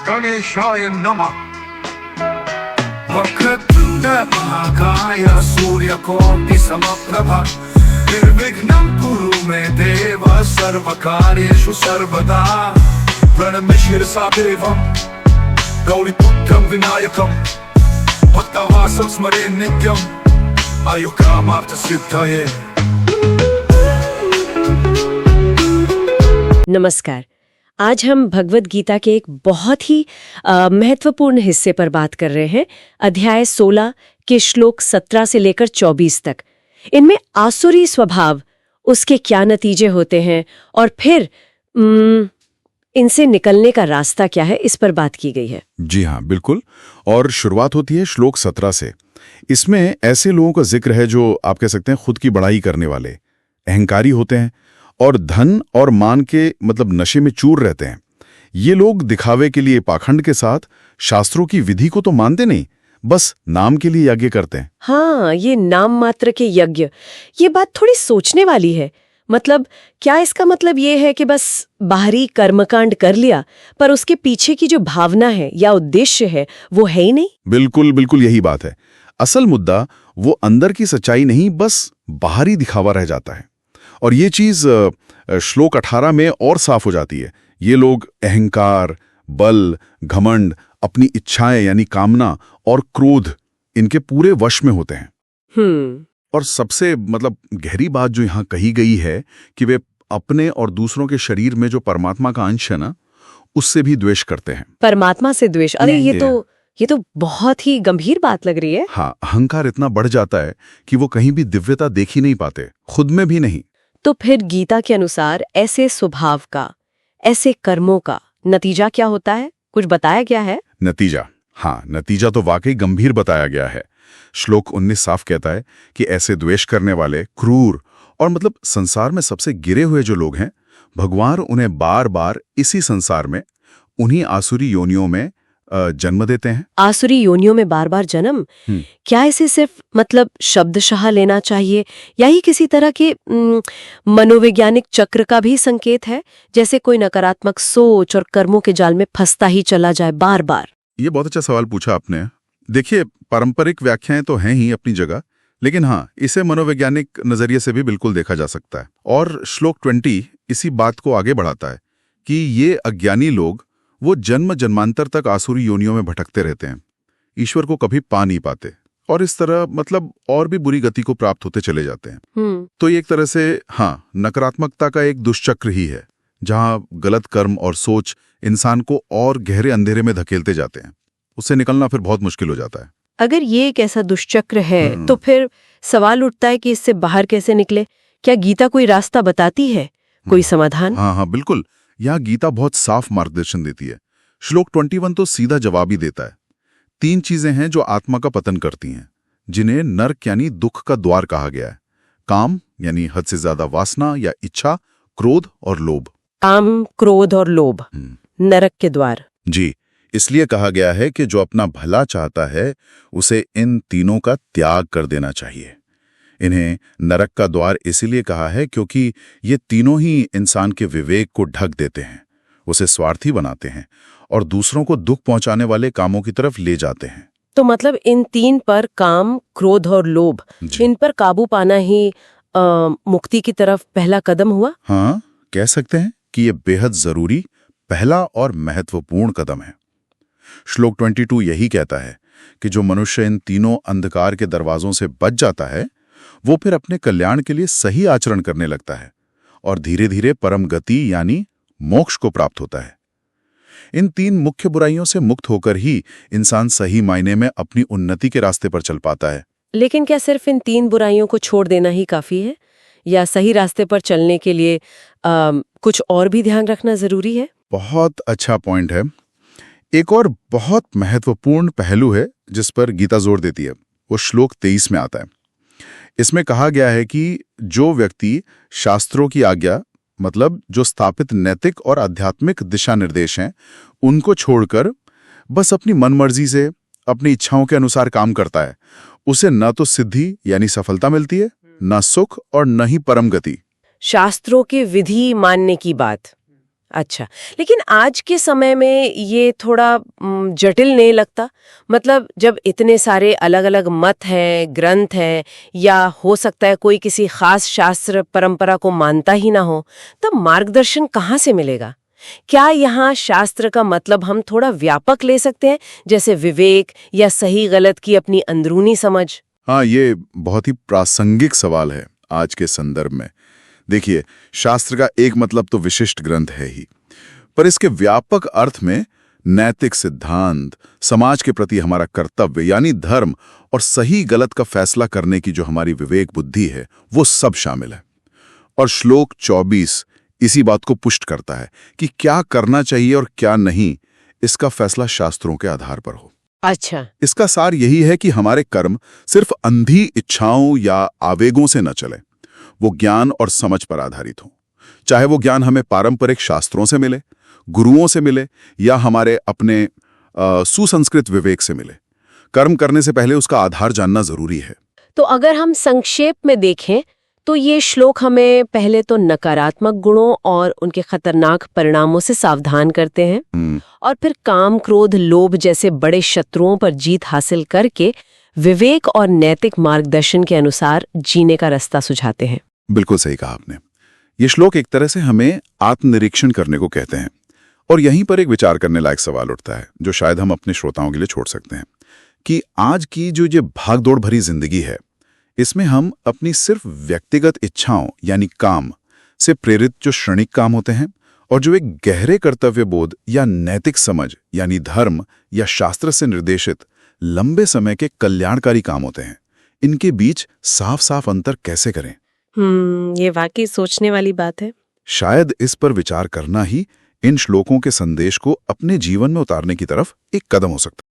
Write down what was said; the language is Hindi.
गणेशाय नमः। वक्रतुण्डमहाकाय सूर्यकोटिसमप्रभा निर्विघ्नं कुरु मे देव सर्वकार्येषु सर्वदा। प्रणम्य शिरसा देवं गौरीपुत्रं विनायकं भक्तवासं स्मरे नित्यं आयुकामार्थसिद्धये। नमस्कार। आज हम भगवद गीता के एक बहुत ही महत्वपूर्ण हिस्से पर बात कर रहे हैं, अध्याय 16 के श्लोक 17 से लेकर 24 तक। इनमें आसुरी स्वभाव, उसके क्या नतीजे होते हैं और फिर इनसे निकलने का रास्ता क्या है, इस पर बात की गई है। जी हाँ, बिल्कुल। और शुरुआत होती है श्लोक 17 से। इसमें ऐसे लोगों का जिक्र है जो आप कह सकते हैं खुद की बड़ाई करने वाले, अहंकारी होते हैं और धन और मान के नशे में चूर रहते हैं। ये लोग दिखावे के लिए पाखंड के साथ शास्त्रों की विधि को तो मानते नहीं, बस नाम के लिए यज्ञ करते हैं। हाँ, ये नाम मात्र के यज्ञ, ये बात थोड़ी सोचने वाली है। क्या इसका मतलब ये है कि बस बाहरी कर्मकांड कर लिया, पर उसके पीछे की जो भावना है या उद्देश्य है वो है ही नहीं? बिल्कुल बिल्कुल यही बात है। असल मुद्दा वो अंदर की सच्चाई नहीं, बस बाहरी दिखावा रह जाता है। और ये चीज श्लोक 18 में और साफ हो जाती है। ये लोग अहंकार, बल, घमंड, अपनी इच्छाएं यानी कामना और क्रोध, इनके पूरे वश में होते हैं। और सबसे गहरी बात जो यहाँ कही गई है कि वे अपने और दूसरों के शरीर में जो परमात्मा का अंश है ना, उससे भी द्वेष करते हैं। परमात्मा से द्वेष? अरे ये तो बहुत ही गंभीर बात लग रही है। हाँ, अहंकार इतना बढ़ जाता है कि वो कहीं भी दिव्यता देख ही नहीं पाते, खुद में भी नहीं। तो फिर गीता के अनुसार ऐसे स्वभाव का, ऐसे कर्मों का नतीजा क्या होता है? कुछ बताया गया है? नतीजा? हाँ, नतीजा तो वाकई गंभीर बताया गया है। श्लोक 19 साफ कहता है कि ऐसे द्वेष करने वाले, क्रूर और संसार में सबसे गिरे हुए जो लोग हैं, भगवान उन्हें बार बार इसी संसार में, उन्हीं आसुरी योनियों में जन्म देते हैं। आसुरी योनियों में बार बार जन्म? क्या इसे सिर्फ शब्दशः लेना चाहिए या ही किसी तरह के मनोवैज्ञानिक चक्र का भी संकेत है, जैसे कोई नकारात्मक सोच और कर्मों के जाल में फंसता ही चला जाए बार बार? ये बहुत अच्छा सवाल पूछा आपने। देखिए, पारंपरिक व्याख्याएं तो हैं ही अपनी जगह, लेकिन हाँ, इसे मनोवैज्ञानिक नजरिए से भी बिल्कुल देखा जा सकता है। और श्लोक 20 इसी बात को आगे बढ़ाता है कि ये अज्ञानी लोग वो जन्म जन्मांतर तक आसुरी योनियों में भटकते रहते हैं, ईश्वर को कभी पा नहीं पाते और इस तरह और भी बुरी गति को प्राप्त होते चले जाते हैं। तो ये एक तरह से हाँ, नकारात्मकता का एक दुष्चक्र ही है, जहां गलत कर्म और सोच इंसान को और गहरे अंधेरे में धकेलते जाते हैं। उससे निकलना फिर बहुत मुश्किल हो जाता है। अगर ये एक ऐसा दुष्चक्र है तो फिर सवाल उठता है कि इससे बाहर कैसे निकले? क्या गीता कोई रास्ता बताती है, कोई समाधान? हाँ, बिल्कुल। यहाँ गीता बहुत साफ मार्गदर्शन देती है। श्लोक 21 तो सीधा जवाब ही देता है। 3 चीजें हैं जो आत्मा का पतन करती हैं, जिन्हें नरक यानी दुख का द्वार कहा गया है। काम यानी हद से ज्यादा वासना या इच्छा, क्रोध और लोभ। काम, क्रोध और लोभ नरक के द्वार। जी, इसलिए कहा गया है कि जो अपना भला चाहता है उसे इन तीनों का त्याग कर देना चाहिए। इन्हें नरक का द्वार इसीलिए कहा है क्योंकि ये तीनों ही इंसान के विवेक को ढक देते हैं, उसे स्वार्थी बनाते हैं और दूसरों को दुख पहुंचाने वाले कामों की तरफ ले जाते हैं। तो इन 3 पर, काम, क्रोध और लोभ, इन पर काबू पाना ही मुक्ति की तरफ पहला कदम हुआ? हाँ, कह सकते हैं कि ये बेहद जरूरी, पहला और महत्वपूर्ण कदम है। श्लोक 22 यही कहता है कि जो मनुष्य इन तीनों अंधकार के दरवाजों से बच जाता है, वो फिर अपने कल्याण के लिए सही आचरण करने लगता है और धीरे धीरे परम गति यानी मोक्ष को प्राप्त होता है। इन 3 मुख्य बुराइयों से मुक्त होकर ही इंसान सही मायने में अपनी उन्नति के रास्ते पर चल पाता है। लेकिन क्या सिर्फ इन 3 बुराइयों को छोड़ देना ही काफी है, या सही रास्ते पर चलने के लिए कुछ और भी ध्यान रखना जरूरी है? बहुत अच्छा पॉइंट है। एक और बहुत महत्वपूर्ण पहलू है जिस पर गीता जोर देती है, वो श्लोक 23 में आता है। इसमें कहा गया है कि जो व्यक्ति शास्त्रों की आज्ञा, जो स्थापित नैतिक और आध्यात्मिक दिशा निर्देश हैं, उनको छोड़कर बस अपनी मनमर्जी से अपनी इच्छाओं के अनुसार काम करता है, उसे न तो सिद्धि यानी सफलता मिलती है, न सुख और न ही परम गति। शास्त्रों के विधि मानने की बात, अच्छा, लेकिन आज के समय में ये थोड़ा जटिल नहीं लगता? मतलब जब इतने सारे अलग-अलग मत हैं, ग्रंथ हैं, या हो सकता है कोई किसी खास शास्त्र परंपरा को मानता ही ना हो, तब मार्गदर्शन कहाँ से मिलेगा? क्या यहाँ शास्त्र का मतलब हम थोड़ा व्यापक ले सकते हैं, जैसे विवेक या सही गलत की अपनी अंदरूनी समझ? हाँ, ये बहुत ही प्रासंगिक सवाल है आज के संदर्भ में। देखिए, शास्त्र का एक मतलब तो विशिष्ट ग्रंथ है ही, पर इसके व्यापक अर्थ में नैतिक सिद्धांत, समाज के प्रति हमारा कर्तव्य यानी धर्म और सही गलत का फैसला करने की जो हमारी विवेक बुद्धि है, वो सब शामिल है। और श्लोक 24 इसी बात को पुष्ट करता है कि क्या करना चाहिए और क्या नहीं, इसका फैसला शास्त्रों के आधार पर हो। अच्छा। इसका सार यही है कि हमारे कर्म सिर्फ अंधी इच्छाओं या आवेगों से न चले, वो ज्ञान और समझ पर आधारित हो। चाहे वो ज्ञान हमें पारंपरिक शास्त्रों से मिले, गुरुओं से मिले, या हमारे अपने सुसंस्कृत विवेक से मिले। कर्म करने से पहले उसका आधार जानना जरूरी है। तो अगर हम संक्षेप में देखें तो ये श्लोक हमें पहले तो नकारात्मक गुणों और उनके खतरनाक परिणामों से सावधान करते हैं, और फिर काम, क्रोध, लोभ जैसे बड़े शत्रुओं पर जीत हासिल करके विवेक और नैतिक मार्गदर्शन के अनुसार जीने का रास्ता सुझाते हैं। बिल्कुल सही कहा आपने। ये श्लोक एक तरह से हमें आत्मनिरीक्षण करने को कहते हैं, और यहीं पर एक विचार करने लायक सवाल उठता है जो शायद हम अपने श्रोताओं के लिए छोड़ सकते हैं कि आज की जो ये भागदौड़ भरी जिंदगी है, इसमें हम अपनी सिर्फ व्यक्तिगत इच्छाओं यानी काम से प्रेरित जो क्षणिक काम होते हैं, और जो एक गहरे कर्तव्य बोध या नैतिक समझ यानी धर्म या शास्त्र से निर्देशित लंबे समय के कल्याणकारी काम होते हैं, इनके बीच साफ साफ अंतर कैसे करें? ये वाकई सोचने वाली बात है। शायद इस पर विचार करना ही इन श्लोकों के संदेश को अपने जीवन में उतारने की तरफ एक कदम हो सकता है।